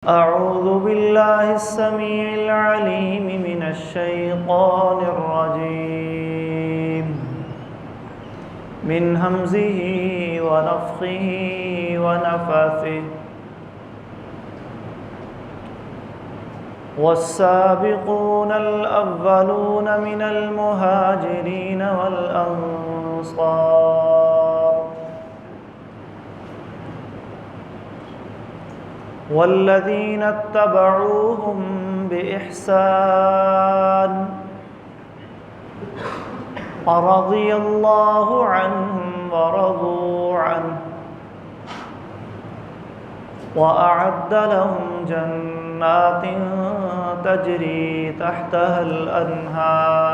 أعوذ بالله السميع العليم من الشيطان الرجيم من همزه ونفخه ونفثه والسابقون الأولون من المهاجرين والأنصار والذين اتبعوهم بإحسان رضي الله عنهم ورضوا عنه وأعد لهم جنات تجري تحتها الأنهار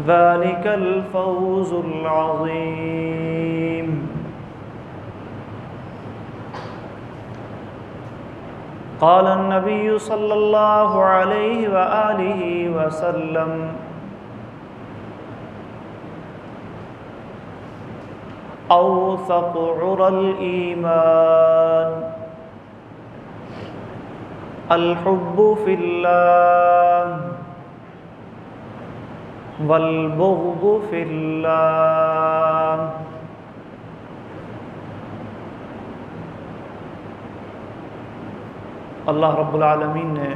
ذلك الفوز العظيم. قال النبي صلى الله عليه وآله وسلم أوثق عرى الإيمان الحب في الله والبغض في الله. اللہ رب العالمین نے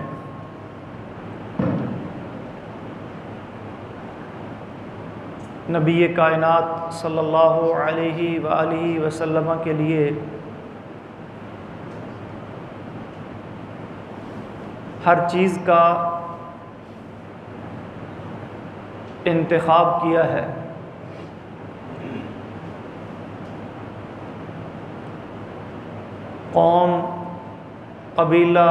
نبی کائنات صلی اللہ علیہ وآلہ وسلم کے لیے ہر چیز کا انتخاب کیا ہے. قوم، قبیلہ،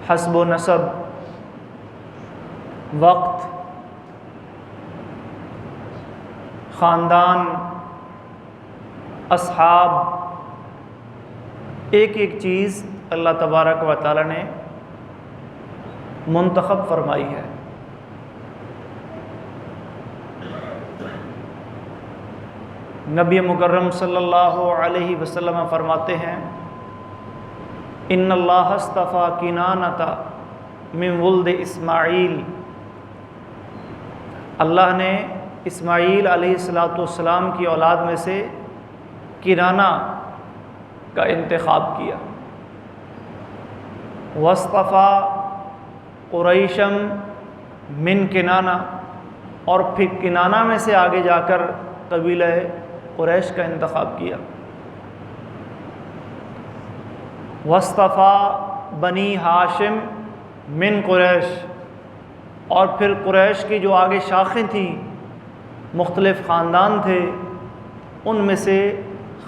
حسب و نسب، وقت، خاندان، اصحاب، ایک ایک چیز اللہ تبارک و تعالی نے منتخب فرمائی ہے. نبی مکرم صلی اللہ علیہ وسلم فرماتے ہیں ان اللہ اصطفیٰ کنانۃ من ولد اسماعیل. اللہ نے اسماعیل علیہ السلام کی اولاد میں سے کنانہ کا انتخاب کیا. واصطفیٰ قریشم من کنانہ، اور پھر کنانہ میں سے آگے جا کر قبیلہ قریش کا انتخاب کیا. واصطفیٰ بنی ہاشم من قریش، اور پھر قریش کی جو آگے شاخیں تھیں، مختلف خاندان تھے، ان میں سے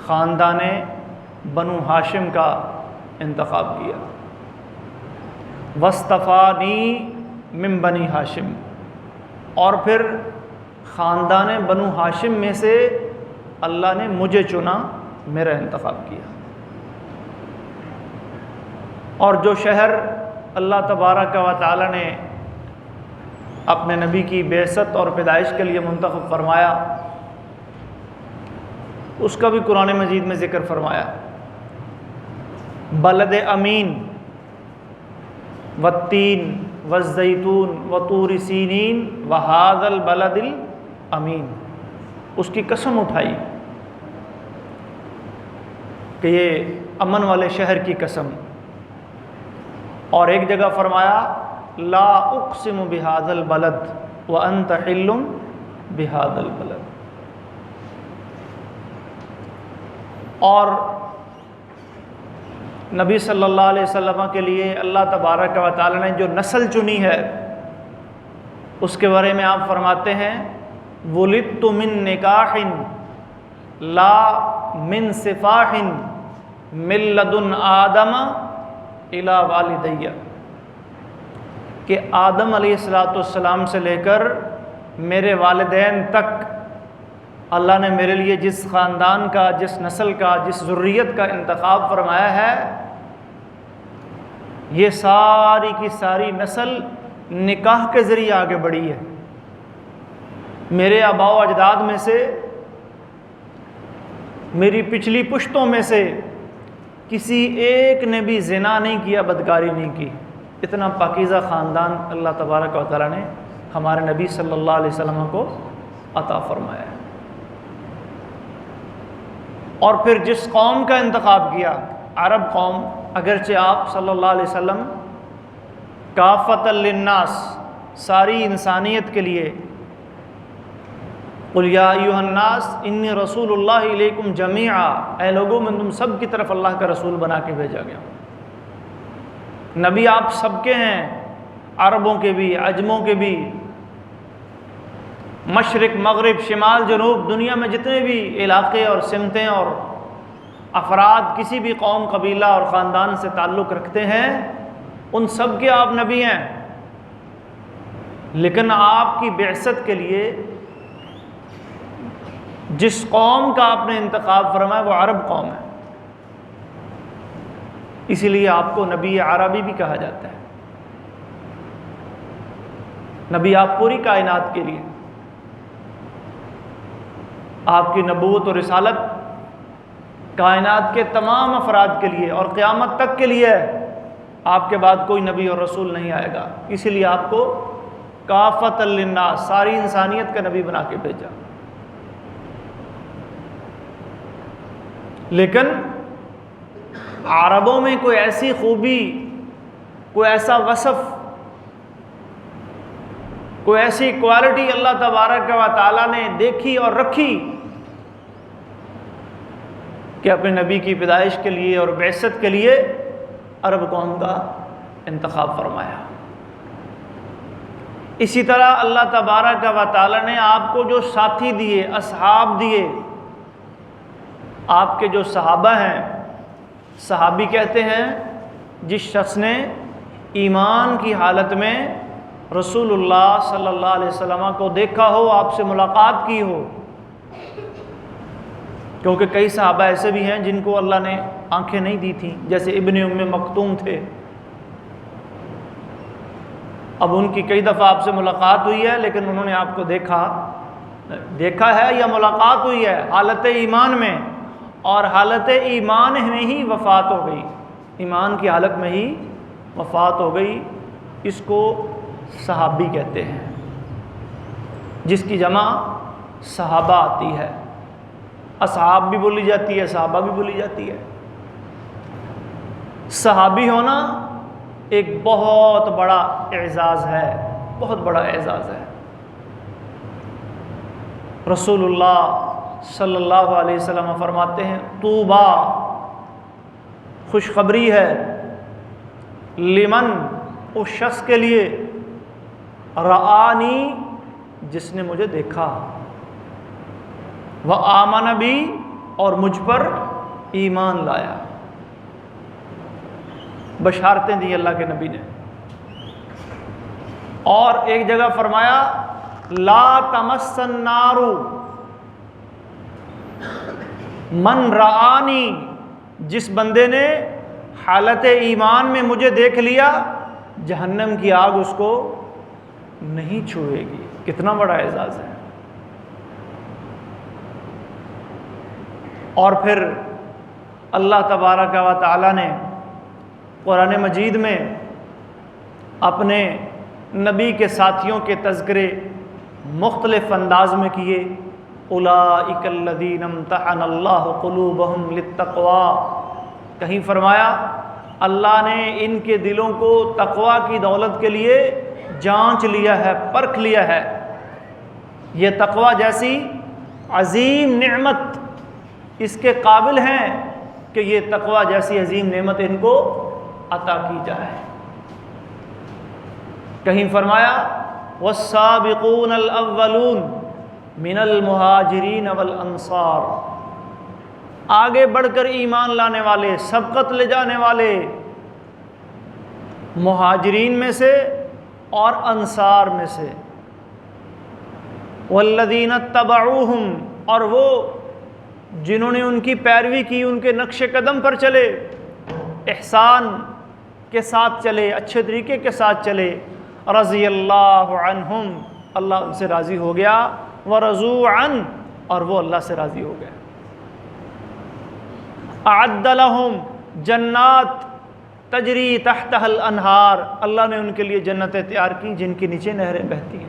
خاندان بنو ہاشم کا انتخاب کیا. واصطفانی من بنی ہاشم، اور پھر خاندان بنو ہاشم میں سے اللہ نے مجھے چنا، میرا انتخاب کیا. اور جو شہر اللہ تبارک و تعالی نے اپنے نبی کی بعثت اور پیدائش کے لیے منتخب فرمایا، اس کا بھی قرآن مجید میں ذکر فرمایا. بلد امین والتین والزیتون وطور سینین وہذا البلد الامین. اس کی قسم اٹھائی کہ یہ امن والے شہر کی قسم. اور ایک جگہ فرمایا لا اقسم بہذا البلد وانت حل بہذا البلد. اور نبی صلی اللہ علیہ وسلم کے لیے اللہ تبارک و تعالی نے جو نسل چنی ہے، اس کے بارے میں آپ فرماتے ہیں ولدت من نکاح لا من سفاح من لدن آدم الی والدیہ، کہ آدم علیہ السلام سے لے کر میرے والدین تک اللہ نے میرے لیے جس خاندان کا، جس نسل کا، جس ذریت کا انتخاب فرمایا ہے، یہ ساری کی ساری نسل نکاح کے ذریعے آگے بڑھی ہے. میرے آباء و اجداد میں سے میری پچھلی پشتوں میں سے کسی ایک نے بھی زنا نہیں کیا، بدکاری نہیں کی۔ اتنا پاکیزہ خاندان اللہ تبارک و تعالیٰ نے ہمارے نبی صلی اللہ علیہ وسلم کو عطا فرمایا ہے۔ اور پھر جس قوم کا انتخاب کیا، عرب قوم، اگرچہ آپ صلی اللہ علیہ وسلم کافۃ للناس، ساری انسانیت کے لیے، قل یا ایھا الناس انی رسول اللہ الیکم جمیعا، اے لوگوں میں تم سب کی طرف اللہ کا رسول بنا کے بھیجا گیا۔ نبی آپ سب کے ہیں، عربوں کے بھی، عجموں کے بھی، مشرق مغرب شمال جنوب، دنیا میں جتنے بھی علاقے اور سمتیں اور افراد کسی بھی قوم قبیلہ اور خاندان سے تعلق رکھتے ہیں، ان سب کے آپ نبی ہیں۔ لیکن آپ کی بعثت کے لیے جس قوم کا آپ نے انتخاب فرمایا وہ عرب قوم ہے، اسی لیے آپ کو نبی عربی بھی کہا جاتا ہے۔ نبی آپ پوری کائنات کے لیے، آپ کی نبوت اور رسالت کائنات کے تمام افراد کے لیے اور قیامت تک کے لیے ہے۔ آپ کے بعد کوئی نبی اور رسول نہیں آئے گا، اسی لیے آپ کو کافۃ للناس، ساری انسانیت کا نبی بنا کے بھیجا۔ لیکن عربوں میں کوئی ایسی خوبی، کوئی ایسا وصف، کوئی ایسی کوالٹی اللہ تبارک و تعالیٰ نے دیکھی اور رکھی کہ اپنے نبی کی پیدائش کے لیے اور بعثت کے لیے عرب قوم کا انتخاب فرمایا۔ اسی طرح اللہ تبارک و تعالیٰ نے آپ کو جو ساتھی دیے، اصحاب دیے، آپ کے جو صحابہ ہیں، صحابی کہتے ہیں جس شخص نے ایمان کی حالت میں رسول اللہ صلی اللہ علیہ وسلم کو دیکھا ہو، آپ سے ملاقات کی ہو، کیونکہ کئی صحابہ ایسے بھی ہیں جن کو اللہ نے آنکھیں نہیں دی تھیں، جیسے ابن ام مکتوم تھے۔ اب ان کی کئی دفعہ آپ سے ملاقات ہوئی ہے، لیکن انہوں نے آپ کو دیکھا ہے یا ملاقات ہوئی ہے حالت ایمان میں، اور حالت ایمان میں ہی وفات ہو گئی، ایمان کی حالت میں ہی وفات ہو گئی۔ اس کو صحابی کہتے ہیں، جس کی جمع صحابہ آتی ہے، اصحاب بھی بولی جاتی ہے، صحابہ بھی بولی جاتی ہے۔ صحابی ہونا ایک بہت بڑا اعزاز ہے، بہت بڑا اعزاز ہے۔ رسول اللہ صلی اللہ علیہ وسلم فرماتے ہیں طوبیٰ، خوشخبری ہے، لمن، اس شخص کے لیے، رآنی، جس نے مجھے دیکھا، وآمن بی، اور مجھ پر ایمان لایا۔ بشارتیں دی اللہ کے نبی نے۔ اور ایک جگہ فرمایا لا تمس النار من رآنی، جس بندے نے حالت ایمان میں مجھے دیکھ لیا، جہنم کی آگ اس کو نہیں چھوئے گی۔ کتنا بڑا اعزاز ہے۔ اور پھر اللہ تبارک و تعالیٰ نے قرآن مجید میں اپنے نبی کے ساتھیوں کے تذکرے مختلف انداز میں کیے۔ اولئک الذین امتحن اللہ قلوبہم للتقوی، کہیں فرمایا اللہ نے ان کے دلوں کو تقوی کی دولت کے لیے جانچ لیا ہے، پرکھ لیا ہے۔ یہ تقوی جیسی عظیم نعمت اس کے قابل ہیں کہ یہ تقوی جیسی عظیم نعمت ان کو عطا کی جائے۔ کہیں فرمایا والسابقون الاولون من المہاجرین والانصار، آگے بڑھ کر ایمان لانے والے، سبقت لے جانے والے مہاجرین میں سے اور انصار میں سے، والذین اتبعوہم، اور وہ جنہوں نے ان کی پیروی کی، ان کے نقش قدم پر چلے، احسان کے ساتھ چلے، اچھے طریقے کے ساتھ چلے، رضی اللہ عنہم، اللہ ان سے راضی ہو گیا، ورضوا عنہ، اور وہ اللہ سے راضی ہو گئے۔ اعد لہم جنات تجری تحتها الانہار، اللہ نے ان کے لیے جنتیں تیار کی جن کے نیچے نہریں بہتی ہیں۔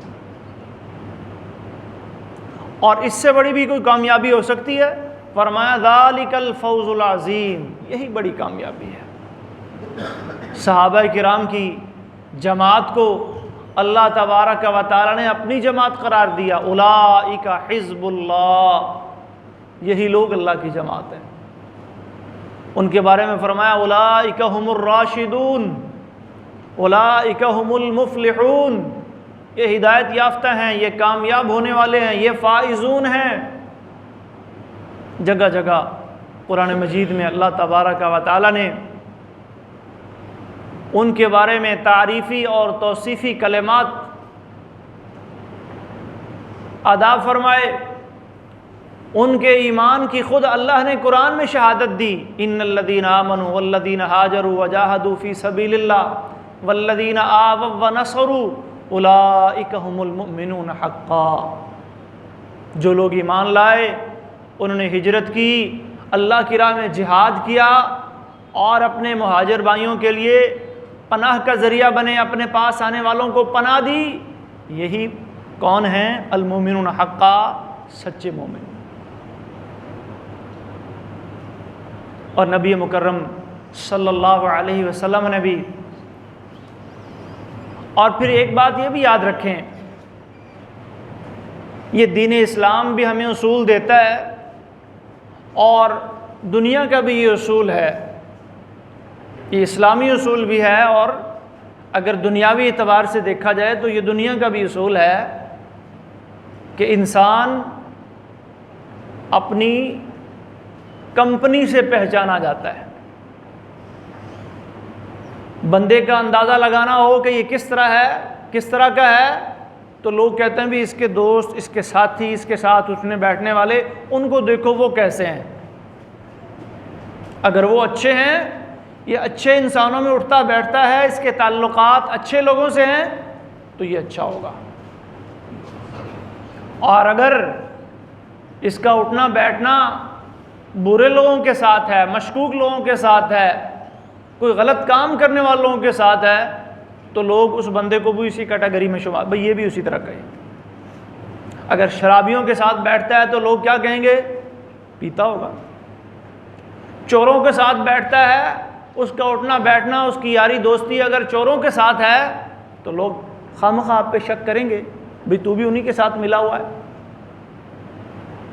اور اس سے بڑی بھی کوئی کامیابی ہو سکتی ہے؟ فرمایا ذالک الفوز العظیم، یہی بڑی کامیابی ہے۔ صحابہ کرام کی جماعت کو اللہ تبارک و تعالی نے اپنی جماعت قرار دیا، اولئک حزب اللہ، یہی لوگ اللہ کی جماعت ہیں۔ ان کے بارے میں فرمایا اولئک هم الراشدون، اولئک هم المفلحون، یہ ہدایت یافتہ ہیں، یہ کامیاب ہونے والے ہیں، یہ فائزون ہیں۔ جگہ جگہ قرآن مجید میں اللہ تبارک و تعالی نے ان کے بارے میں تعریفی اور توصیفی کلمات ادا فرمائے۔ ان کے ایمان کی خود اللہ نے قرآن میں شہادت دی، ان الذین آمنوا والذین ہاجروا وجاہدوا فی سبیل اللہ والذین آووا ونصروا اولئک هم المؤمنون حقا۔ جو لوگ ایمان لائے، انہوں نے ہجرت کی، اللہ کی راہ میں جہاد کیا اور اپنے مہاجر بھائیوں کے لیے پناہ کا ذریعہ بنے، اپنے پاس آنے والوں کو پناہ دی، یہی کون ہیں؟ المؤمنون حقا، سچے مومن۔ اور نبی مکرم صلی اللہ علیہ وسلم نے بھی، اور پھر ایک بات یہ بھی یاد رکھیں، یہ دین اسلام بھی ہمیں اصول دیتا ہے اور دنیا کا بھی یہ اصول ہے، یہ اسلامی اصول بھی ہے، اور اگر دنیاوی اعتبار سے دیکھا جائے تو یہ دنیا کا بھی اصول ہے کہ انسان اپنی کمپنی سے پہچانا جاتا ہے۔ بندے کا اندازہ لگانا ہو کہ یہ کس طرح ہے، کس طرح کا ہے، تو لوگ کہتے ہیں بھی اس کے دوست، اس کے ساتھی، اس کے ساتھ اٹھنے بیٹھنے والے، ان کو دیکھو وہ کیسے ہیں۔ اگر وہ اچھے ہیں، یہ اچھے انسانوں میں اٹھتا بیٹھتا ہے، اس کے تعلقات اچھے لوگوں سے ہیں، تو یہ اچھا ہوگا۔ اور اگر اس کا اٹھنا بیٹھنا برے لوگوں کے ساتھ ہے، مشکوک لوگوں کے ساتھ ہے، کوئی غلط کام کرنے والوں کے ساتھ ہے، تو لوگ اس بندے کو بھی اسی کیٹیگری میں شمار، بھئی یہ بھی اسی طرح کہیں۔ اگر شرابیوں کے ساتھ بیٹھتا ہے تو لوگ کیا کہیں گے؟ پیتا ہوگا۔ چوروں کے ساتھ بیٹھتا ہے، اس کا اٹھنا بیٹھنا، اس کی یاری دوستی اگر چوروں کے ساتھ ہے تو لوگ خامخواہ آپ پہ شک کریں گے، بھی تو بھی انہی کے ساتھ ملا ہوا ہے۔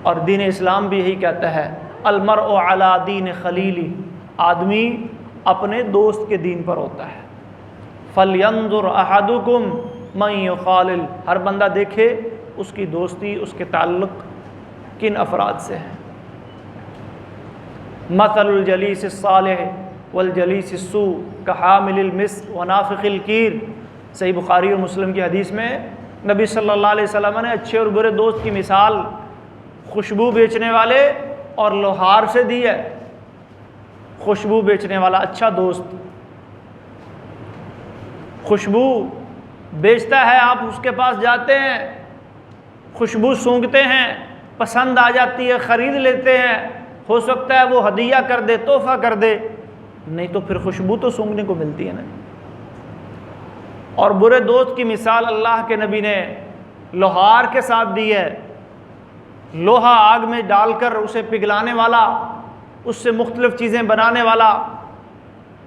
اور دین اسلام بھی یہی کہتا ہے، المرء علی دین خلیلی، آدمی اپنے دوست کے دین پر ہوتا ہے۔ فَلْيَنْظُرْ أَحَدُكُمْ مَنْ يُخَالِلْ، ہر بندہ دیکھے اس کی دوستی، اس کے تعلق کن افراد سے ہیں۔ مَثَلُ الْجَلِيسِ الصَّالِحِ وَالْجَلِيسِ السُّوءِ كَحَامِلِ الْمِسْكِ وَنَافِخِ الْكِيرِ، صحیح بخاری اور مسلم کی حدیث میں نبی صلی اللہ علیہ وسلم نے اچھے اور برے دوست کی مثال خوشبو بیچنے والے اور لوہار سے دی ہے۔ خوشبو بیچنے والا اچھا دوست، خوشبو بیچتا ہے، آپ اس کے پاس جاتے ہیں، خوشبو سونگھتے ہیں، پسند آ جاتی ہے، خرید لیتے ہیں، ہو سکتا ہے وہ ہدیہ کر دے، تحفہ کر دے، نہیں تو پھر خوشبو تو سونگھنے کو ملتی ہے نا۔ اور برے دوست کی مثال اللہ کے نبی نے لوہار کے ساتھ دی ہے، لوہا آگ میں ڈال کر اسے پگھلانے والا، اس سے مختلف چیزیں بنانے والا۔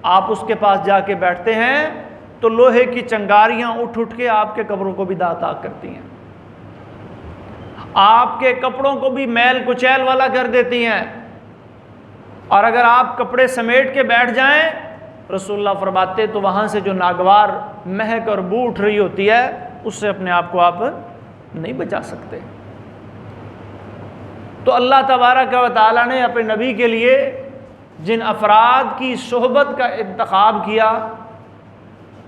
آپ اس کے پاس جا کے بیٹھتے ہیں تو لوہے کی چنگاریاں اٹھ اٹھ کے آپ کے کپڑوں کو بھی داغ کرتی ہیں، آپ کے کپڑوں کو بھی میل کچیل والا کر دیتی ہیں۔ اور اگر آپ کپڑے سمیٹ کے بیٹھ جائیں، رسول اللہ فرماتے تو وہاں سے جو ناگوار مہک اور بو اٹھ رہی ہوتی ہے، اس سے اپنے آپ کو آپ نہیں بچا سکتے۔ تو اللہ تبارک و تعالیٰ نے اپنے نبی کے لیے جن افراد کی صحبت کا انتخاب کیا،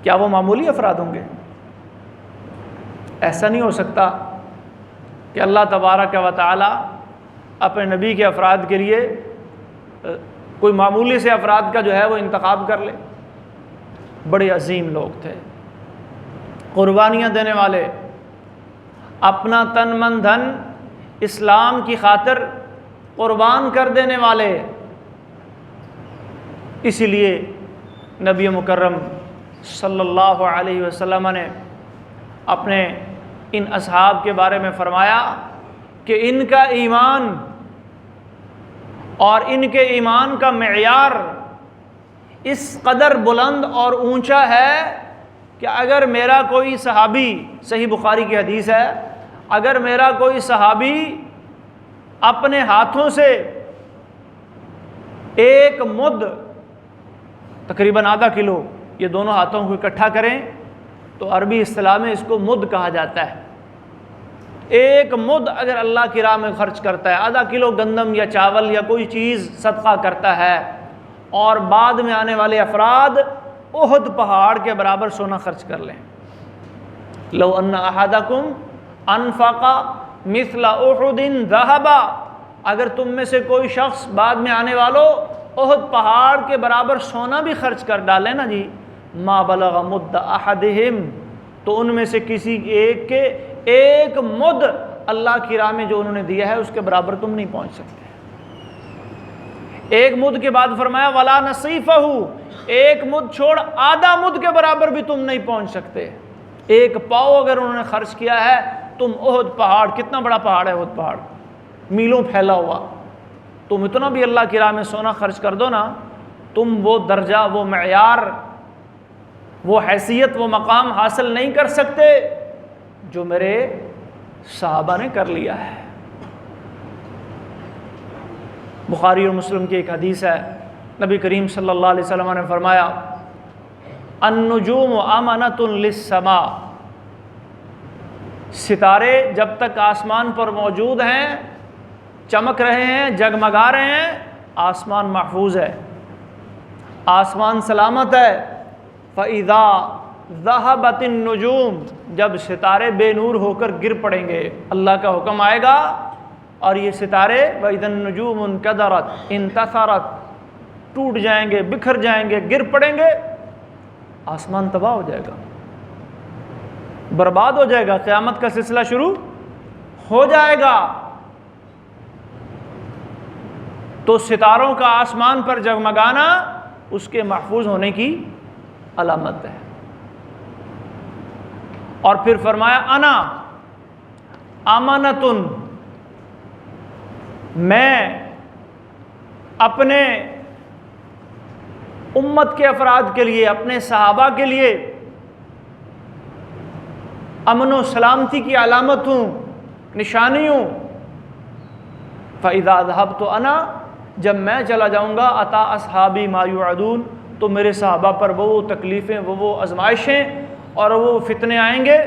کیا وہ معمولی افراد ہوں گے؟ ایسا نہیں ہو سکتا کہ اللہ تبارک و تعالیٰ اپنے نبی کے افراد کے لیے کوئی معمولی سے افراد کا جو ہے وہ انتخاب کر لے۔ بڑے عظیم لوگ تھے، قربانیاں دینے والے، اپنا تن من دھن اسلام کی خاطر قربان کر دینے والے، اسی لیے نبی مکرم صلی اللہ علیہ وسلم نے اپنے ان اصحاب کے بارے میں فرمایا کہ ان کا ایمان اور ان کے ایمان کا معیار اس قدر بلند اور اونچا ہے کہ اگر میرا کوئی صحابی، صحیح بخاری کی حدیث ہے، اگر میرا کوئی صحابی اپنے ہاتھوں سے ایک مد، تقریباً آدھا کلو، یہ دونوں ہاتھوں کو اکٹھا کریں تو عربی اصطلاح میں اس کو مد کہا جاتا ہے۔ ایک مد اگر اللہ کی راہ میں خرچ کرتا ہے، آدھا کلو گندم یا چاول یا کوئی چیز صدقہ کرتا ہے، اور بعد میں آنے والے افراد احد پہاڑ کے برابر سونا خرچ کر لیں، لو ان احدکم انفق مثل احد ذهبا، اگر تم میں سے کوئی شخص بعد میں آنے والوں احد پہاڑ کے برابر سونا بھی خرچ کر ڈالے نا جی، ما بلغ مد احدہم، تو ان میں سے کسی ایک کے ایک مد اللہ کی راہ میں جو انہوں نے دیا ہے اس کے برابر تم نہیں پہنچ سکتے۔ ایک مد کے بعد فرمایا ولا نصیفہ، ایک مد چھوڑ آدھا مد کے برابر بھی تم نہیں پہنچ سکتے۔ ایک پاؤ اگر انہوں نے خرچ کیا ہے، تم احد پہاڑ، کتنا بڑا پہاڑ ہے احد پہاڑ، میلوں پھیلا ہوا، تم اتنا بھی اللہ کی راہ میں سونا خرچ کر دو نا، تم وہ درجہ، وہ معیار، وہ حیثیت، وہ مقام حاصل نہیں کر سکتے جو میرے صحابہ نے کر لیا ہے۔ بخاری اور مسلم کی ایک حدیث ہے، نبی کریم صلی اللہ علیہ وسلم نے فرمایا النجوم امانۃ للسماء، ستارے جب تک آسمان پر موجود ہیں، چمک رہے ہیں، جگمگا رہے ہیں، آسمان محفوظ ہے، آسمان سلامت ہے۔ فَإِذَا ذَهَبَتِ النُّجُومُ، جب ستارے بے نور ہو کر گر پڑیں گے، اللہ کا حکم آئے گا اور یہ ستارے وَإِذَا النُّجُومُ انْكَدَرَتْ انْتَثَرَتْ، ٹوٹ جائیں گے، بکھر جائیں گے، گر پڑیں گے، آسمان تباہ ہو جائے گا، برباد ہو جائے گا، قیامت کا سلسلہ شروع ہو جائے گا۔ تو ستاروں کا آسمان پر جگمگانا اس کے محفوظ ہونے کی علامت ہے۔ اور پھر فرمایا انا امانۃ، میں اپنے امت کے افراد کے لیے، اپنے صحابہ کے لیے امن و سلامتی کی علامت ہوں، نشانی ہوں۔ فَإِذَا ذَهَبْتُ أَنَا، جب میں چلا جاؤں گا، عطا اصحابی ما یوعدون، تو میرے صحابہ پر وہ تکلیفیں، وہ آزمائشیں اور وہ فتنے آئیں گے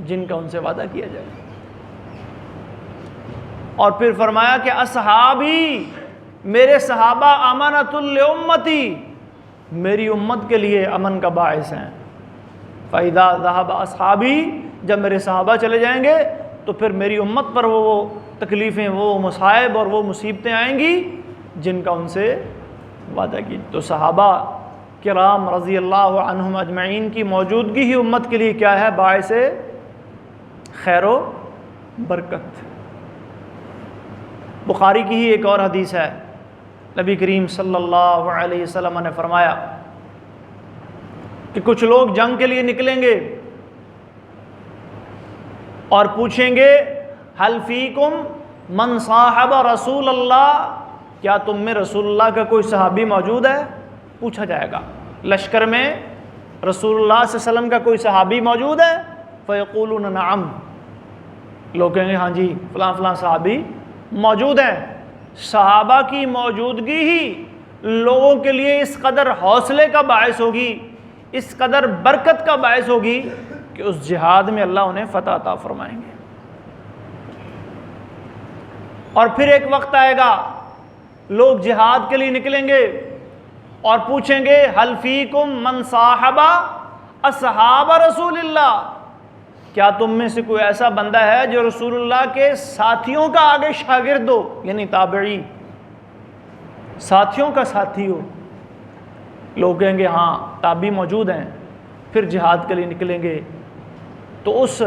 جن کا ان سے وعدہ کیا جائے گا۔ اور پھر فرمایا کہ اصحابی، میرے صحابہ امانۃ لامتی، میری امت کے لیے امن کا باعث ہیں۔ فَإِذَا ذَهَبَ اصحابی، جب میرے صحابہ چلے جائیں گے تو پھر میری امت پر وہ تکلیفیں، وہ مصائب اور وہ مصیبتیں آئیں گی جن کا ان سے وعدہ کی۔ تو صحابہ کرام رضی اللہ عنہم اجمعین کی موجودگی ہی امت کے لیے کیا ہے؟ باعث خیر و برکت۔ بخاری کی ہی ایک اور حدیث ہے، نبی کریم صلی اللہ علیہ وسلم نے فرمایا کہ کچھ لوگ جنگ کے لیے نکلیں گے اور پوچھیں گے حل فیکم من صاحب رسول اللہ، کیا تم میں رسول اللہ کا کوئی صحابی موجود ہے؟ پوچھا جائے گا، لشکر میں رسول اللہ صلی اللہ علیہ وسلم کا کوئی صحابی موجود ہے؟ فیقولون نعم، لوگ کہیں گے ہاں جی فلاں فلاں صحابی موجود ہیں۔ صحابہ کی موجودگی ہی لوگوں کے لیے اس قدر حوصلے کا باعث ہوگی، اس قدر برکت کا باعث ہوگی کہ اس جہاد میں اللہ انہیں فتح عطا فرمائیں گے۔ اور پھر ایک وقت آئے گا، لوگ جہاد کے لیے نکلیں گے اور پوچھیں گے حل فیکم من صاحب اصحاب رسول اللہ، کیا تم میں سے کوئی ایسا بندہ ہے جو رسول اللہ کے ساتھیوں کا آگے شاگرد ہو، یعنی تابعی، ساتھیوں کا ساتھی ہو؟ لوگ کہیں گے ہاں تابعی موجود ہیں۔ پھر جہاد کے لیے نکلیں گے تو اس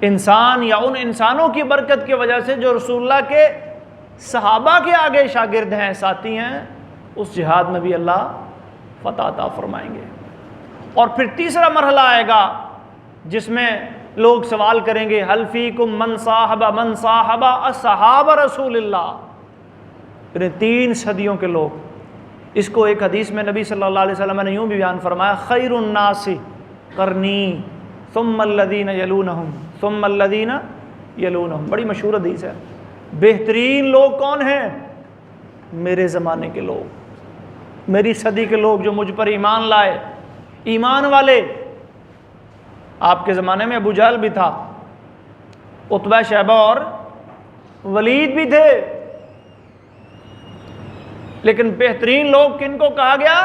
انسان یا ان انسانوں کی برکت کی وجہ سے جو رسول اللہ کے صحابہ کے آگے شاگرد ہیں، ساتھی ہیں، اس جہاد میں بھی اللہ فتح عطا فرمائیں گے۔ اور پھر تیسرا مرحلہ آئے گا جس میں لوگ سوال کریں گے حل فیکم من صاحب اصحاب رسول اللہ، پھر 3 صدیوں کے لوگ۔ اس کو ایک حدیث میں نبی صلی اللہ علیہ وسلم نے یوں بھی بیان فرمایا خیر الناس قرنی ثم الذین یلونہم ثم الذین یلونہم، بڑی مشہور حدیث ہے۔ بہترین لوگ کون ہیں؟ میرے زمانے کے لوگ، میری صدی کے لوگ جو مجھ پر ایمان لائے، ایمان والے۔ آپ کے زمانے میں ابو جہل بھی تھا، عتبہ شیبہ اور ولید بھی تھے، لیکن بہترین لوگ کن کو کہا گیا؟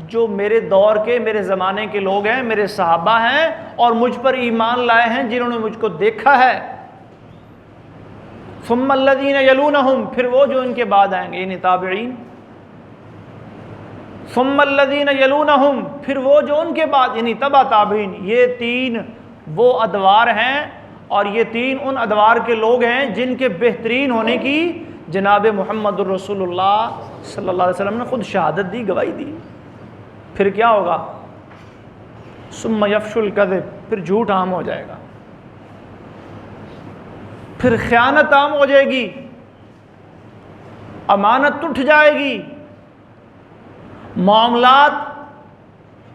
جو میرے دور کے، میرے زمانے کے لوگ ہیں، میرے صحابہ ہیں اور مجھ پر ایمان لائے ہیں، جنہوں نے مجھ کو دیکھا ہے۔ ثم الذین یلونہم، پھر وہ جو ان کے بعد آئیں گے، یعنی تابعین۔ ثم الذین یلونہم، پھر وہ جو ان کے بعد، یعنی تبع تابعین۔ یہ 3 وہ ادوار ہیں، اور یہ 3 ان ادوار کے لوگ ہیں جن کے بہترین ہونے کی جناب محمد الرسول اللہ صلی اللہ علیہ وسلم نے خود شہادت دی، گواہی دی۔ پھر کیا ہوگا؟ ثم یفشو الکذب، پھر جھوٹ عام ہو جائے گا، پھر خیانت عام ہو جائے گی، امانت ٹوٹ جائے گی، معاملات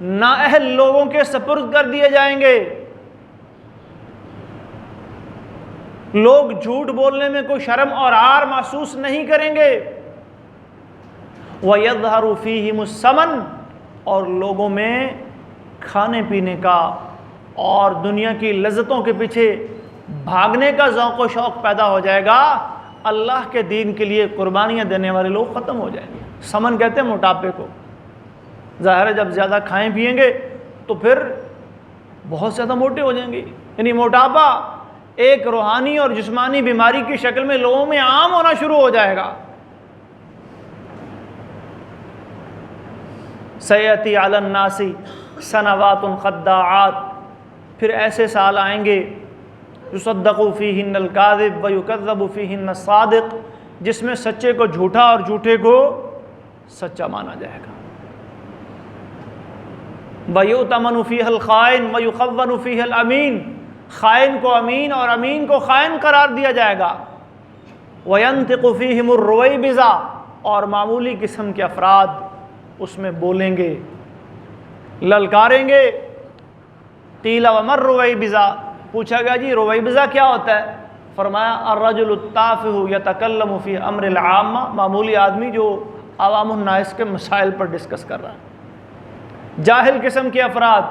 نااہل لوگوں کے سپرد کر دیے جائیں گے، لوگ جھوٹ بولنے میں کوئی شرم اور عار محسوس نہیں کریں گے۔ وَيَظْهَرُ فِيهِمُ السَّمَنُ، اور لوگوں میں کھانے پینے کا اور دنیا کی لذتوں کے پیچھے بھاگنے کا ذوق و شوق پیدا ہو جائے گا۔ اللہ کے دین کے لیے قربانیاں دینے والے لوگ ختم ہو جائیں گے۔ سمن کہتے ہیں موٹاپے کو۔ ظاہر ہے جب زیادہ کھائیں پئیں گے تو پھر بہت زیادہ موٹے ہو جائیں گے، یعنی موٹاپا ایک روحانی اور جسمانی بیماری کی شکل میں لوگوں میں عام ہونا شروع ہو جائے گا۔ سیأتی علی الناس سنوات خداعات، پھر ایسے سال آئیں گے یصدق فیہن الکاذب ویکذب فیہن الصادق، جس میں سچے کو جھوٹا اور جھوٹے کو سچا مانا جائے گا۔ وَيُؤْتَمَنُ فِيهَا الْخَائِنُ وَيُخَوَّنُ فِيهَا الْأَمِينُ، خائن کو امین اور امین کو خائن قرار دیا جائے گا۔ وَيَنْتِقُ فِيهِمُ الرُّوَيْبِضَةُ، اور معمولی قسم کے افراد اس میں بولیں گے، للکاریں گے۔ قیل وما الرویبضہ، پوچھا گیا جی رویبضہ کیا ہوتا ہے؟ فرمایا الرجل التافہ یتکلم فی امر العامہ، معمولی آدمی جو عوام الناس کے مسائل پر ڈسکس کر رہا ہے۔ جاہل قسم کے افراد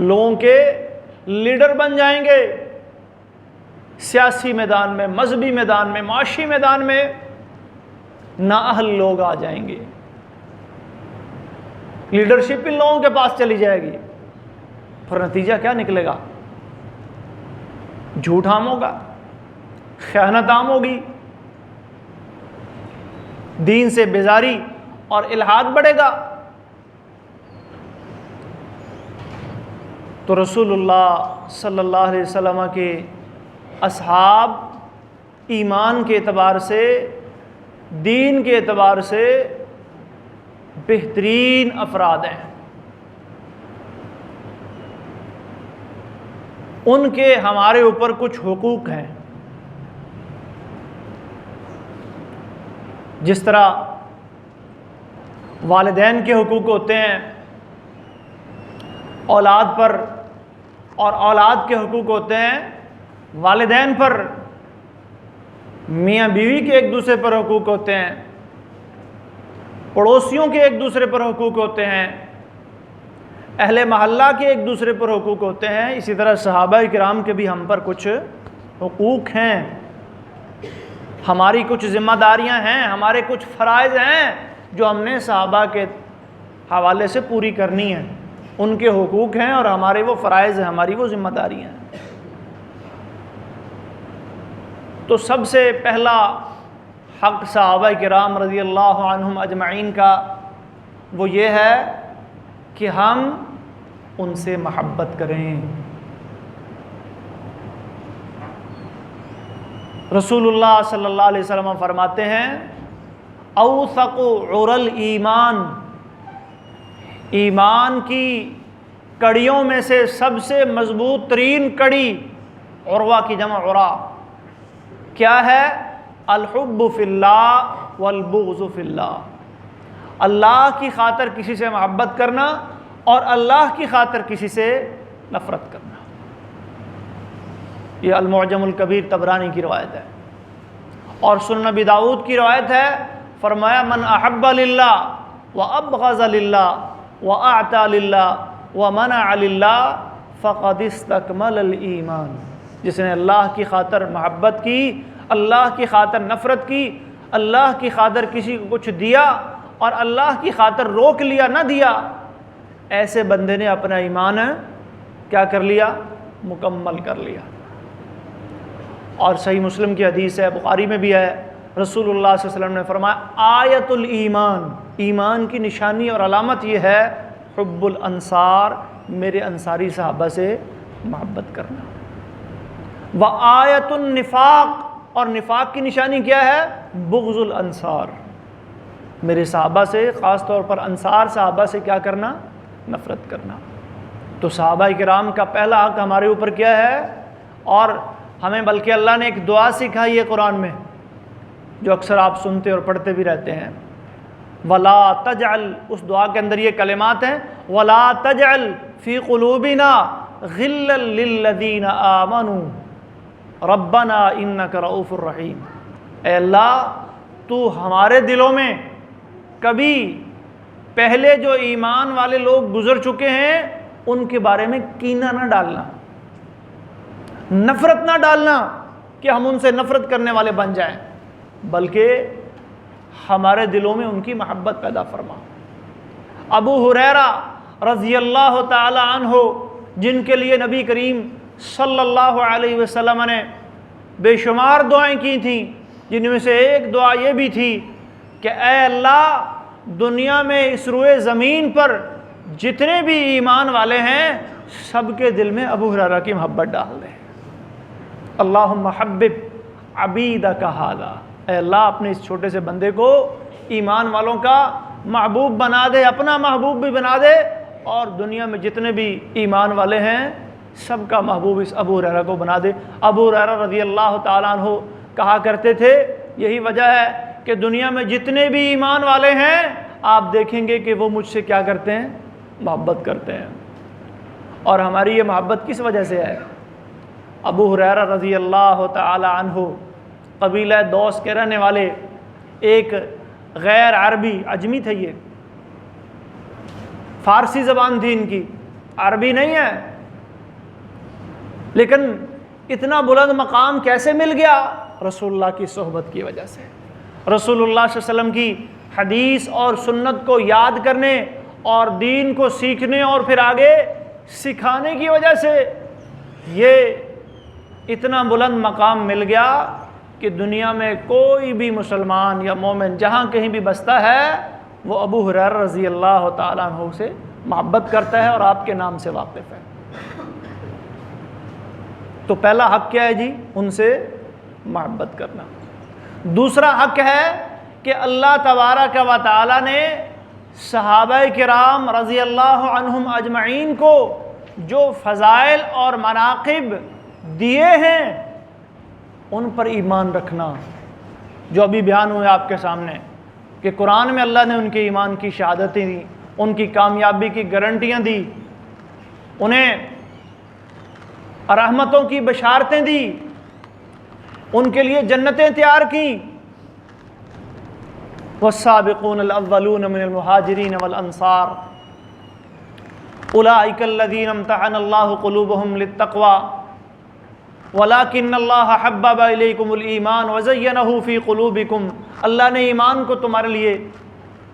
لوگوں کے لیڈر بن جائیں گے، سیاسی میدان میں، مذہبی میدان میں، معاشی میدان میں نااہل لوگ آ جائیں گے، لیڈرشپ ان لوگوں کے پاس چلی جائے گی۔ پھر نتیجہ کیا نکلے گا؟ جھوٹ عام ہوگا، خیانت عام ہوگی، دین سے بیزاری اور الحاد بڑھے گا۔ تو رسول اللہ صلی اللہ علیہ وسلم کے اصحاب ایمان کے اعتبار سے، دین کے اعتبار سے بہترین افراد ہیں۔ ان کے ہمارے اوپر کچھ حقوق ہیں، جس طرح والدین کے حقوق ہوتے ہیں اولاد پر، اور اولاد کے حقوق ہوتے ہیں والدین پر، میاں بیوی کے ایک دوسرے پر حقوق ہوتے ہیں، پڑوسیوں کے ایک دوسرے پر حقوق ہوتے ہیں، اہل محلہ کے ایک دوسرے پر حقوق ہوتے ہیں۔ اسی طرح صحابہ کرام کے بھی ہم پر کچھ حقوق ہیں، ہماری کچھ ذمہ داریاں ہیں، ہمارے کچھ فرائض ہیں جو ہم نے صحابہ کے حوالے سے پوری کرنی ہیں۔ ان کے حقوق ہیں اور ہمارے وہ فرائض ہیں، ہماری وہ ذمہ داریاں ہیں۔ تو سب سے پہلا حق صحابہ کرام رضی اللہ عنہم اجمعین کا وہ یہ ہے کہ ہم ان سے محبت کریں۔ رسول اللہ صلی اللہ علیہ وسلم فرماتے ہیں اوثق عر الایمان، ایمان کی کڑیوں میں سے سب سے مضبوط ترین کڑی، عروہ کی جمع عرا، کیا ہے؟ الحب فی اللہ والبغض فی اللہ، اللہ کی خاطر کسی سے محبت کرنا اور اللہ کی خاطر کسی سے نفرت کرنا۔ یہ المعجم الکبیر طبرانی کی روایت ہے، اور سنن ابی داؤد کی روایت ہے، فرمایا من احب للہ وابغض للہ واعطى للہ ومنع للہ فقد استکمل الایمان، جس نے اللہ کی خاطر محبت کی، اللہ کی خاطر نفرت کی، اللہ کی خاطر کسی کو کچھ دیا اور اللہ کی خاطر روک لیا، نہ دیا، ایسے بندے نے اپنا ایمان کیا کر لیا؟ مکمل کر لیا۔ اور صحیح مسلم کی حدیث ہے، بخاری میں بھی ہے، رسول اللہ صلی اللہ علیہ وسلم نے فرمایا آیت الایمان، ایمان کی نشانی اور علامت یہ ہے حب الانصار، میرے انصاری صحابہ سے محبت کرنا۔ وآیت النفاق، اور نفاق کی نشانی کیا ہے؟ بغض الانصار، میرے صحابہ سے، خاص طور پر انصار صحابہ سے کیا کرنا؟ نفرت کرنا۔ تو صحابہ کرام کا پہلا حق ہمارے اوپر کیا ہے؟ اور ہمیں بلکہ اللہ نے ایک دعا سکھائی ہے قرآن میں، جو اکثر آپ سنتے اور پڑھتے بھی رہتے ہیں، وَلَا تَجْعَلْ، اس دعا کے اندر یہ کلمات ہیں، وَلَا تَجْعَلْ فِي قُلُوبِنَا غِلًّا لِلَّذِينَ آمَنُوا رَبَّنَا إِنَّكَ رَؤُوفٌ الرحیم، اے اللہ تو ہمارے دلوں میں کبھی پہلے جو ایمان والے لوگ گزر چکے ہیں ان کے بارے میں کینہ نہ ڈالنا، نفرت نہ ڈالنا کہ ہم ان سے نفرت کرنے والے بن جائیں، بلکہ ہمارے دلوں میں ان کی محبت پیدا فرما۔ ابو ہریرہ رضی اللہ تعالی عنہ، جن کے لیے نبی کریم صلی اللہ علیہ وسلم نے بے شمار دعائیں کی تھیں، جن میں سے ایک دعا یہ بھی تھی کہ اے اللہ دنیا میں اس روئے زمین پر جتنے بھی ایمان والے ہیں سب کے دل میں ابو ہریرہ کی محبت ڈال دے۔ اللہم حبب عبیدک ھذا، اے اللہ اپنے اس چھوٹے سے بندے کو ایمان والوں کا محبوب بنا دے، اپنا محبوب بھی بنا دے، اور دنیا میں جتنے بھی ایمان والے ہیں سب کا محبوب اس ابو ہریرہ کو بنا دے۔ ابو ہریرہ رضی اللہ تعالیٰ عنہ کہا کرتے تھے، یہی وجہ ہے کہ دنیا میں جتنے بھی ایمان والے ہیں آپ دیکھیں گے کہ وہ مجھ سے کیا کرتے ہیں؟ محبت کرتے ہیں۔ اور ہماری یہ محبت کس وجہ سے ہے؟ ابو ہریرہ رضی اللہ تعالی عنہ قبیلہ دوس کے رہنے والے، ایک غیر عربی، عجمی تھے، یہ فارسی زبان تھی ان کی، عربی نہیں ہے، لیکن اتنا بلند مقام کیسے مل گیا؟ رسول اللہ کی صحبت کی وجہ سے، رسول اللہ صلی اللہ علیہ وسلم کی حدیث اور سنت کو یاد کرنے اور دین کو سیکھنے اور پھر آگے سکھانے کی وجہ سے یہ اتنا بلند مقام مل گیا کہ دنیا میں کوئی بھی مسلمان یا مومن جہاں کہیں بھی بستا ہے وہ ابو ہریرہ رضی اللہ تعالیٰ عنہ سے محبت کرتا ہے اور آپ کے نام سے واقف ہے۔ تو پہلا حق کیا ہے جی؟ ان سے محبت کرنا۔ دوسرا حق ہے کہ اللہ تبارک و تعالیٰ نے صحابہ کرام رضی اللہ عنہم اجمعین کو جو فضائل اور مناقب دیے ہیں ان پر ایمان رکھنا، جو ابھی بیان ہوئے آپ کے سامنے کہ قرآن میں اللہ نے ان کے ایمان کی شہادتیں دی، ان کی کامیابی کی گارنٹیاں دی، انہیں رحمتوں کی بشارتیں دی، ان کے لیے جنتیں تیار کیں۔ والسابقون الاولون من المہاجرین والانصار اولئک الذین امتحن اللہ قلوبہم للتقوی ولیکن اللہ حبب الیکم الایمان وزینہ فی قلوبکم، اللہ نے ایمان کو تمہارے لیے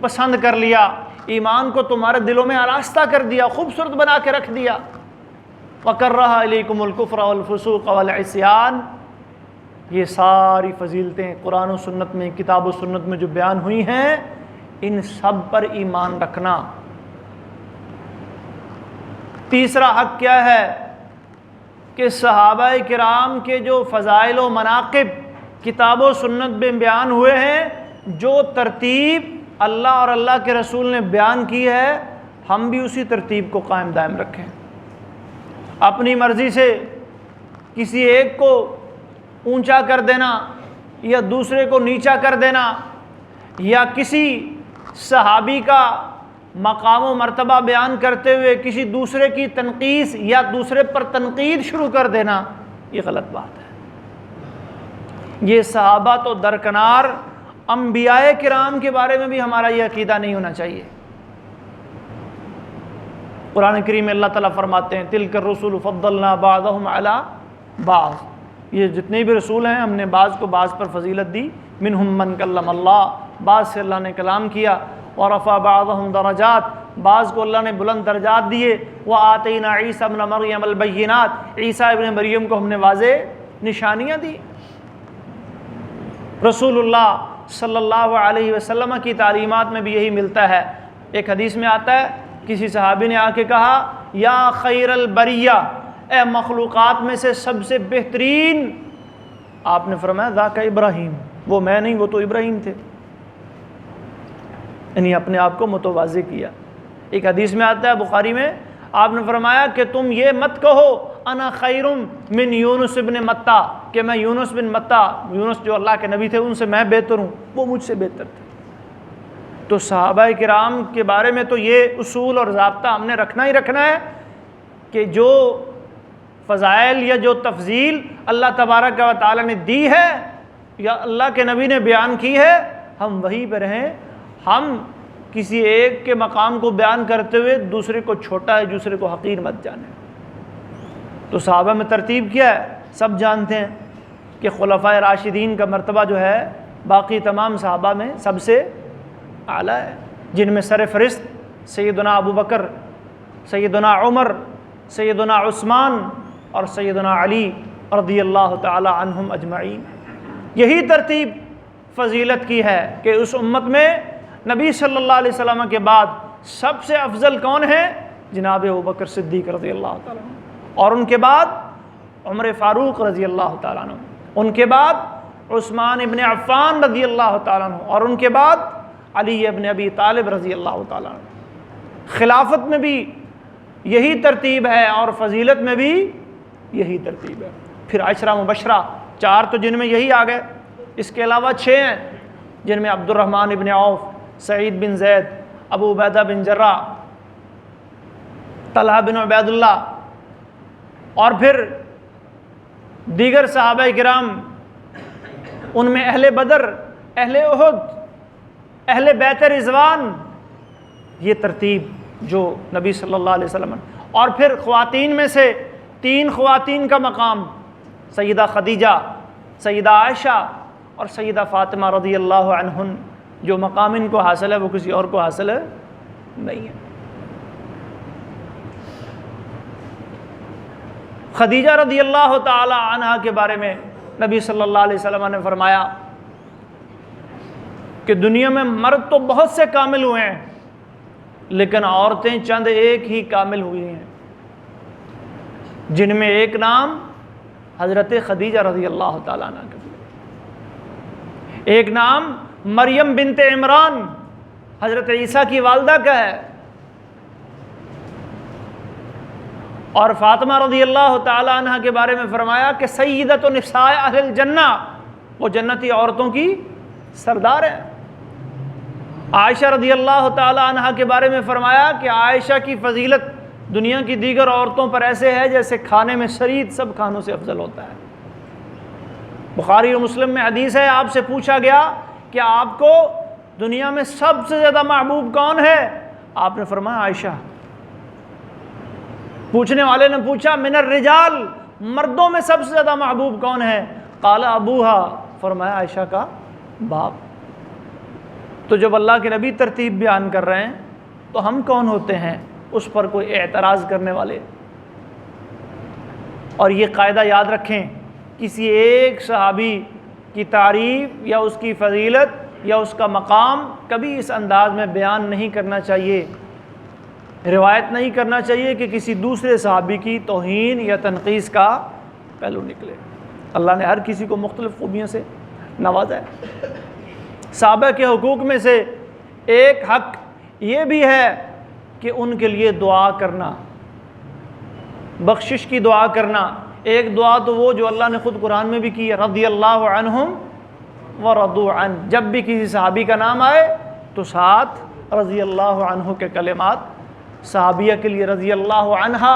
پسند کر لیا، ایمان کو تمہارے دلوں میں آراستہ کر دیا، خوبصورت بنا کے رکھ دیا۔ وکرہ الیکم الکفر والفسوق والعصیان، یہ ساری فضیلتیں قرآن و سنت میں، کتاب و سنت میں جو بیان ہوئی ہیں، ان سب پر ایمان رکھنا۔ تیسرا حق کیا ہے کہ صحابہ کرام کے جو فضائل و مناقب کتاب و سنت میں بیان ہوئے ہیں جو ترتیب اللہ اور اللہ کے رسول نے بیان کی ہے ہم بھی اسی ترتیب کو قائم دائم رکھیں۔ اپنی مرضی سے کسی ایک کو اونچا کر دینا یا دوسرے کو نیچا کر دینا یا کسی صحابی کا مقام و مرتبہ بیان کرتے ہوئے کسی دوسرے کی تنقیص یا دوسرے پر تنقید شروع کر دینا، یہ غلط بات ہے۔ یہ صحابہ تو درکنار، انبیاء کرام کے بارے میں بھی ہمارا یہ عقیدہ نہیں ہونا چاہیے۔ قرآن کریم میں اللہ تعالیٰ فرماتے ہیں تلک الرسل فضلنا بعضهم علی بعض، یہ جتنے بھی رسول ہیں ہم نے بعض کو بعض پر فضیلت دی، منہم من کلم اللہ، بعض سے اللہ نے کلام کیا، ورفع بعضهم درجات، بعض کو اللہ نے بلند درجات دیے، وآتینا عیسی ابن مریم البینات، عیسیٰ ابن مریم کو ہم نے واضح نشانیاں دی۔ رسول اللہ صلی اللہ علیہ وسلم کی تعلیمات میں بھی یہی ملتا ہے۔ ایک حدیث میں آتا ہے کسی صحابی نے آ کے کہا یا خیر البریہ، اے مخلوقات میں سے سب سے بہترین، آپ نے فرمایا ذاک ابراہیم، وہ میں نہیں، وہ تو ابراہیم تھے، یعنی اپنے آپ کو متواضع کیا۔ ایک حدیث میں آتا ہے بخاری میں، آپ نے فرمایا کہ تم یہ مت کہو انا خیر من یونس ابن متہ، کہ میں یونس بن متہ، یونس جو اللہ کے نبی تھے ان سے میں بہتر ہوں، وہ مجھ سے بہتر تھے۔ تو صحابہ کرام کے بارے میں تو یہ اصول اور ضابطہ ہم نے رکھنا ہی رکھنا ہے کہ جو فضائل یا جو تفضیل اللہ تبارک و تعالی نے دی ہے یا اللہ کے نبی نے بیان کی ہے ہم وہیں پہ رہیں، ہم کسی ایک کے مقام کو بیان کرتے ہوئے دوسرے کو چھوٹا ہے، دوسرے کو حقیر مت جانیں۔ تو صحابہ میں ترتیب کیا ہے سب جانتے ہیں کہ خلفائے راشدین کا مرتبہ جو ہے باقی تمام صحابہ میں سب سے اعلیٰ ہے، جن میں سر فہرست سیدنا ابو بکر، سیدنا عمر، سیدنا عثمان اور سیدنا علی رضی اللہ تعالی عنہم اجمعین۔ یہی ترتیب فضیلت کی ہے کہ اس امت میں نبی صلی اللہ علیہ وسلم کے بعد سب سے افضل کون ہے؟ جناب ابو بکر صدیق رضی اللہ تعالیٰ عنہ، اور ان کے بعد عمر فاروق رضی اللہ تعالیٰ عنہ، ان کے بعد عثمان ابن عفان رضی اللہ تعالیٰ عنہ، اور ان کے بعد علی ابن ابی طالب رضی اللہ تعالیٰ عنہ۔ خلافت میں بھی یہی ترتیب ہے اور فضیلت میں بھی یہی ترتیب ہے۔ پھر عشرہ مبشرہ، چار تو جن میں یہی آ گئے، اس کے علاوہ 6 ہیں جن میں عبد الرحمن ابن عوف، سعید بن زید، ابو عبیدہ بن جراح، طلحہ بن عبید اللہ، اور پھر دیگر صحابہ کرام، ان میں اہل بدر، اہل احد، اہل بیت رضوان، یہ ترتیب جو نبی صلی اللہ علیہ وسلم، اور پھر خواتین میں سے 3 خواتین کا مقام، سیدہ خدیجہ، سیدہ عائشہ اور سیدہ فاطمہ رضی اللہ عنہن، جو مقام ان کو حاصل ہے وہ کسی اور کو حاصل ہے نہیں ہے۔ خدیجہ رضی اللہ تعالی عنہا کے بارے میں نبی صلی اللہ علیہ وسلم نے فرمایا کہ دنیا میں مرد تو بہت سے کامل ہوئے ہیں لیکن عورتیں چند ایک ہی کامل ہوئی ہیں، جن میں ایک نام حضرت خدیجہ رضی اللہ تعالیٰ عنہ کا، ایک نام مریم بنت عمران حضرت عیسیٰ کی والدہ کا ہے، اور فاطمہ رضی اللہ تعالیٰ عنہ کے بارے میں فرمایا کہ سیدۃ نساء اہل الجنہ، وہ جنتی عورتوں کی سردار ہے۔ عائشہ رضی اللہ تعالیٰ عنہ کے بارے میں فرمایا کہ عائشہ کی فضیلت دنیا کی دیگر عورتوں پر ایسے ہے جیسے کھانے میں شرید سب کھانوں سے افضل ہوتا ہے۔ بخاری و مسلم میں حدیث ہے، آپ سے پوچھا گیا کہ آپ کو دنیا میں سب سے زیادہ محبوب کون ہے؟ آپ نے فرمایا عائشہ۔ پوچھنے والے نے پوچھا من الرجال، مردوں میں سب سے زیادہ محبوب کون ہے؟ قال ابوہا، فرمایا عائشہ کا باپ۔ تو جب اللہ کے نبی ترتیب بیان کر رہے ہیں تو ہم کون ہوتے ہیں اس پر کوئی اعتراض کرنے والے؟ اور یہ قاعدہ یاد رکھیں، کسی ایک صحابی کی تعریف یا اس کی فضیلت یا اس کا مقام کبھی اس انداز میں بیان نہیں کرنا چاہیے، روایت نہیں کرنا چاہیے کہ کسی دوسرے صحابی کی توہین یا تنقیص کا پہلو نکلے۔ اللہ نے ہر کسی کو مختلف خوبیوں سے نوازا ہے۔ صحابہ کے حقوق میں سے ایک حق یہ بھی ہے کہ ان کے لیے دعا کرنا، بخشش کی دعا کرنا۔ ایک دعا تو وہ جو اللہ نے خود قرآن میں بھی کی ہے، رضی اللہ عنہم ورضوا عنہ، جب بھی کسی صحابی کا نام آئے تو ساتھ رضی اللہ عنہ کے کلمات، صحابیہ کے لیے رضی اللہ عنہا،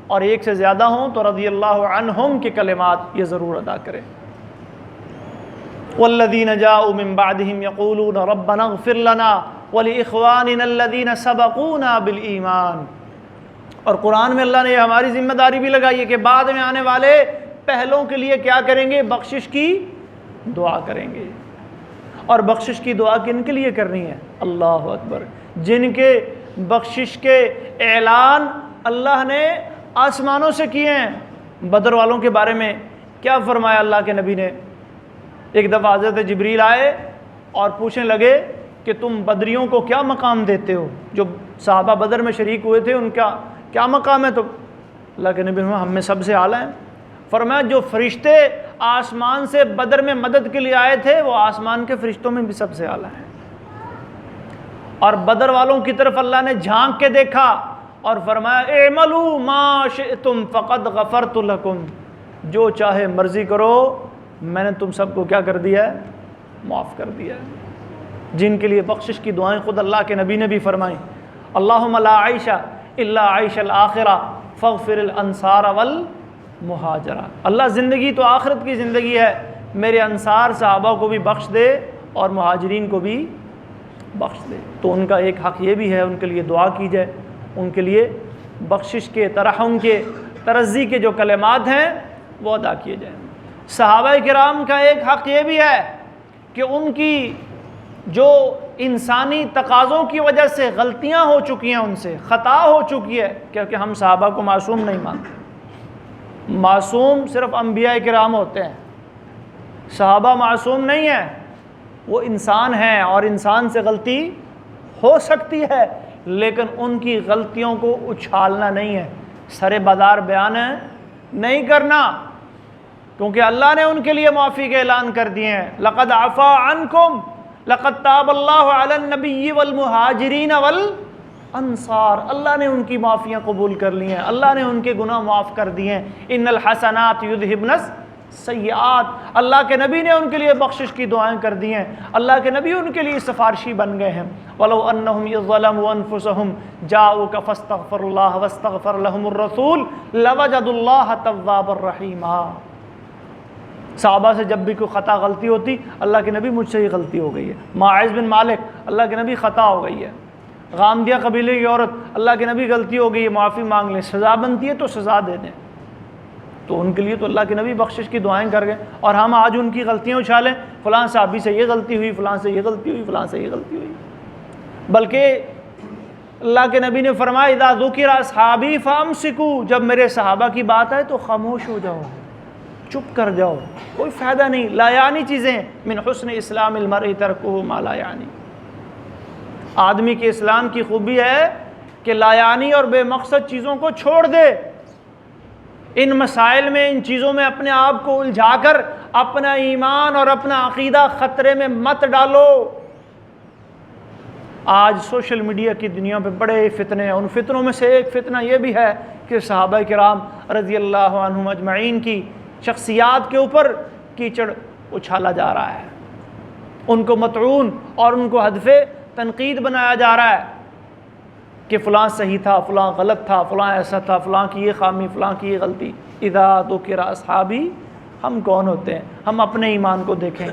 اور ایک سے زیادہ ہوں تو رضی اللہ عنہم کے کلمات یہ ضرور ادا کریں۔ والذین جاءوا من بعدهم یقولون ربنا اغفر لنا ولإخواننا الذین سبقونا بالایمان۔ اور قرآن میں اللہ نے یہ ہماری ذمہ داری بھی لگائی ہے کہ بعد میں آنے والے پہلوں کے لیے کیا کریں گے؟ بخشش کی دعا کریں گے۔ اور بخشش کی دعا کن کے لیے کرنی ہے؟ اللہ اکبر، جن کے بخشش کے اعلان اللہ نے آسمانوں سے کیے ہیں۔ بدر والوں کے بارے میں کیا فرمایا اللہ کے نبی نے؟ ایک دفعہ حضرت جبریل آئے اور پوچھنے لگے کہ تم بدریوں کو کیا مقام دیتے ہو؟ جو صحابہ بدر میں شریک ہوئے تھے ان کا کیا مقام ہے؟ تو اللہ کے نبی ہم میں سب سے اعلیٰ ہیں۔ فرمایا جو فرشتے آسمان سے بدر میں مدد کے لیے آئے تھے وہ آسمان کے فرشتوں میں بھی سب سے اعلیٰ ہیں۔ اور بدر والوں کی طرف اللہ نے جھانک کے دیکھا اور فرمایا اعملوا ما شئتم فقد غفرت لکم، جو چاہے مرضی کرو میں نے تم سب کو کیا کر دیا ہے؟ معاف کر دیا ہے۔ جن کے لیے بخشش کی دعائیں خود اللہ کے نبی نے بھی فرمائیں، اللہم لا عیش الا عیش الآخرہ فاغفر الانصار والمہاجرہ، اللہ زندگی تو آخرت کی زندگی ہے، میرے انصار صحابہ کو بھی بخش دے اور مہاجرین کو بھی بخش دے۔ تو ان کا ایک حق یہ بھی ہے ان کے لیے دعا کی جائے، ان کے لیے بخشش کے، ترحم کے، ترضی کے جو کلمات ہیں وہ ادا کیے جائیں۔ صحابہ کرام کا ایک حق یہ بھی ہے کہ ان کی جو انسانی تقاضوں کی وجہ سے غلطیاں ہو چکی ہیں، ان سے خطا ہو چکی ہے، کیونکہ ہم صحابہ کو معصوم نہیں مانتے۔ معصوم صرف انبیاء کرام ہوتے ہیں، صحابہ معصوم نہیں ہیں، وہ انسان ہیں اور انسان سے غلطی ہو سکتی ہے، لیکن ان کی غلطیوں کو اچھالنا نہیں ہے، سر بازار بیان نہیں کرنا، کیونکہ اللہ نے ان کے لیے معافی کے اعلان کر دیے ہیں۔ لقد عفا عنکم لقد تاب اللہ علی النبی والمہاجرین والانصار، اللہ نے ان کی معافیاں قبول کر لی ہیں، اللہ نے ان کے گناہ معاف کر دیے ہیں۔ ان الحسنات یذہبن السیئات، اللہ کے نبی نے ان کے لیے بخشش کی دعائیں کر دی ہیں، اللہ کے نبی ان کے لیے سفارشی بن گئے ہیں۔ وَلَوْ أَنَّهُمْ إِذْ ظَلَمُوا أَنفُسَهُمْ جَاءُوكَ فَاسْتَغْفَرُوا اللَّهَ وَاسْتَغْفَرَ لَهُمُ الرَّسُولُ لَوَجَدُوا اللَّهَ تَوَّابًا رَحِيمًا۔ صحابہ سے جب بھی کوئی خطا غلطی ہوتی، اللہ کے نبی مجھ سے یہ غلطی ہو گئی ہے، ماعز بن مالک، اللہ کے نبی خطا ہو گئی ہے، غامدیہ قبیلے کی عورت، اللہ کے نبی غلطی ہو گئی ہے، معافی مانگ لیں، سزا بنتی ہے تو سزا دے دیں۔ تو ان کے لیے تو اللہ کے نبی بخشش کی دعائیں کر گئے، اور ہم آج ان کی غلطیاں اچھالیں، فلاں صحابی سے یہ غلطی ہوئی، فلاں سے یہ غلطی ہوئی، فلاں سے یہ غلطی ہوئی۔ بلکہ اللہ کے نبی نے فرمایا اذا ذکر اصحابی فامسکوا، جب میرے صحابہ کی بات آئے تو خاموش ہو جاؤ، چپ کر جاؤ، کوئی فائدہ نہیں۔ لا یعنی چیزیں، من حسن اسلام المرء ترکہ ما لا یعنی، آدمی کے اسلام کی خوبی ہے کہ لا یعنی اور بے مقصد چیزوں کو چھوڑ دے، ان مسائل میں، ان چیزوں میں اپنے آپ کو الجھا کر اپنا ایمان اور اپنا عقیدہ خطرے میں مت ڈالو۔ آج سوشل میڈیا کی دنیا پہ بڑے فتنے ہیں، ان فتنوں میں سے ایک فتنہ یہ بھی ہے کہ صحابہ کرام رضی اللہ عنہم اجمعین کی شخصیات کے اوپر کیچڑ اچھالا جا رہا ہے، ان کو مطعون اور ان کو ہدف تنقید بنایا جا رہا ہے کہ فلاں صحیح تھا، فلاں غلط تھا، فلاں ایسا تھا، فلاں کی یہ خامی، فلاں کی یہ غلطی۔ اذا ذکر اصحابی، ہم کون ہوتے ہیں؟ ہم اپنے ایمان کو دیکھیں۔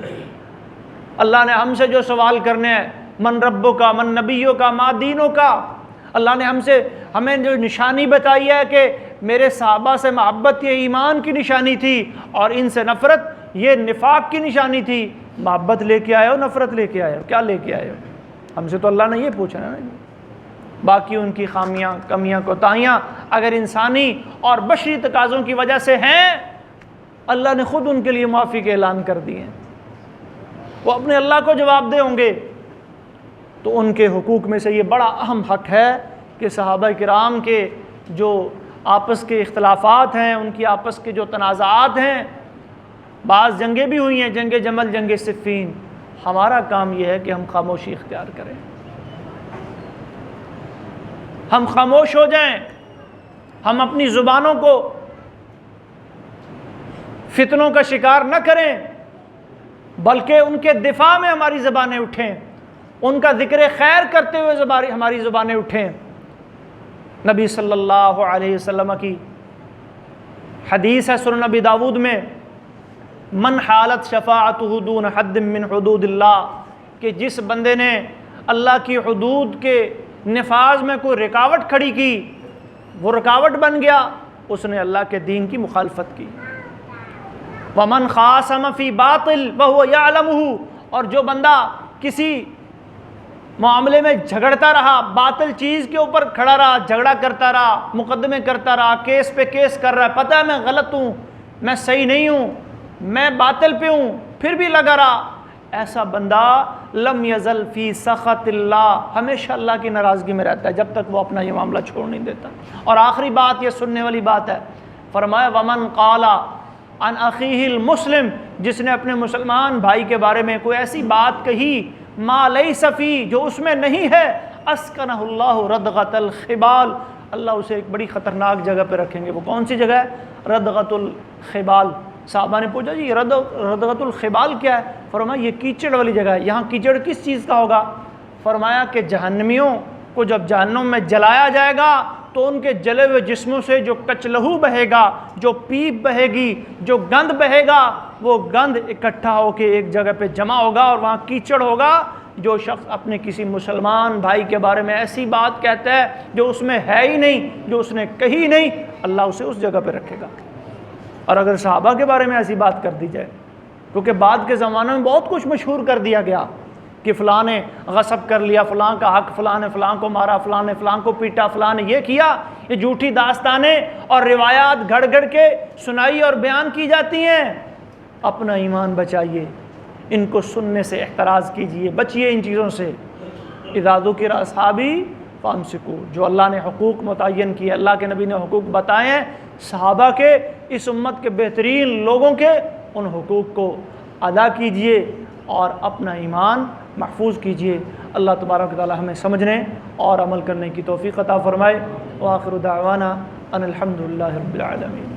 اللہ نے ہم سے جو سوال کرنے ہیں، من ربوں کا، من نبیوں کا، ما دینوں کا، اللہ نے ہمیں جو نشانی بتائی ہے کہ میرے صحابہ سے محبت یہ ایمان کی نشانی تھی اور ان سے نفرت یہ نفاق کی نشانی تھی۔ محبت لے کے آئے ہو، نفرت لے کے آئے ہو، کیا لے کے آئے ہو؟ ہم سے تو اللہ نے یہ پوچھا نا۔ باقی ان کی خامیاں، کمیاں، کوتاہیاں اگر انسانی اور بشری تقاضوں کی وجہ سے ہیں، اللہ نے خود ان کے لیے معافی کے اعلان کر دیے ہیں، وہ اپنے اللہ کو جواب دے ہوں گے۔ تو ان کے حقوق میں سے یہ بڑا اہم حق ہے کہ صحابہ کرام کے جو آپس کے اختلافات ہیں، ان کی آپس کے جو تنازعات ہیں، بعض جنگیں بھی ہوئی ہیں، جنگ جمل، جنگ صفین، ہمارا کام یہ ہے کہ ہم خاموشی اختیار کریں، ہم خاموش ہو جائیں، ہم اپنی زبانوں کو فتنوں کا شکار نہ کریں، بلکہ ان کے دفاع میں ہماری زبانیں اٹھیں، ان کا ذکر خیر کرتے ہوئے ہماری زبانیں اٹھیں۔ نبی صلی اللہ علیہ وسلم کی حدیث ہے سنن نبی داود میں، من حالت شفاعتہ دون حد من حدود اللہ، کہ جس بندے نے اللہ کی حدود کے نفاذ میں کوئی رکاوٹ کھڑی کی، وہ رکاوٹ بن گیا، اس نے اللہ کے دین کی مخالفت کی۔ ومن خاصم فی باطل وہو یعلمہ، اور جو بندہ کسی معاملے میں جھگڑتا رہا، باطل چیز کے اوپر کھڑا رہا، جھگڑا کرتا رہا، مقدمے کرتا رہا، کیس پہ کیس کر رہا ہے، پتہ ہے میں غلط ہوں، میں صحیح نہیں ہوں، میں باطل پہ ہوں، پھر بھی لگا رہا، ایسا بندہ لم یزل فی سخط اللہ، ہمیشہ اللہ کی ناراضگی میں رہتا ہے جب تک وہ اپنا یہ معاملہ چھوڑ نہیں دیتا۔ اور آخری بات یہ سننے والی بات ہے، فرمایا ومن قال عن اخیہ المسلم، جس نے اپنے مسلمان بھائی کے بارے میں کوئی ایسی بات کہی ما لیس فی، جو اس میں نہیں ہے، اسکنہ اللہ ردغۃ الخبال، اللہ اسے ایک بڑی خطرناک جگہ پہ رکھیں گے۔ وہ کون سی جگہ ہے؟ ردغۃ الخبال۔ صحابہ نے پوچھا جی ردغۃ الخبال کیا ہے؟ فرمایا یہ کیچڑ والی جگہ ہے۔ یہاں کیچڑ کس چیز کا ہوگا؟ فرمایا کہ جہنمیوں کو جب جہنم میں جلایا جائے گا تو ان کے جلے ہوئے جسموں سے جو کچ لہو بہے گا، جو پیپ بہے گی، جو گند بہے گا، وہ گند اکٹھا ہو کے ایک جگہ پہ جمع ہوگا اور وہاں کیچڑ ہوگا۔ جو شخص اپنے کسی مسلمان بھائی کے بارے میں ایسی بات کہتا ہے جو اس میں ہے ہی نہیں، جو اس نے کہی نہیں، اللہ اسے اس جگہ پہ رکھے گا۔ اور اگر صحابہ کے بارے میں ایسی بات کر دی جائے، کیونکہ بعد کے زمانوں میں بہت کچھ مشہور کر دیا گیا کہ فلاں نے غصب کر لیا، فلاں کا حق، فلاں نے فلاں کو مارا، فلاں نے فلاں کو پیٹا، فلاں نے یہ کیا، یہ جھوٹی داستانیں اور روایات گھڑ گھڑ کے سنائی اور بیان کی جاتی ہیں۔ اپنا ایمان بچائیے، ان کو سننے سے احتراز کیجئے، بچیے ان چیزوں سے۔ اذا ذکر اصحابی فامسکوا، جو اللہ نے حقوق متعین کیے، اللہ کے نبی نے حقوق بتائے ہیں، صحابہ کے، اس امت کے بہترین لوگوں کے، ان حقوق کو ادا کیجئے اور اپنا ایمان محفوظ کیجئے۔ اللہ تبارک و تعالی ہمیں سمجھنے اور عمل کرنے کی توفیق عطا فرمائے۔ وآخر دعوانا ان الحمد للہ رب العالمین۔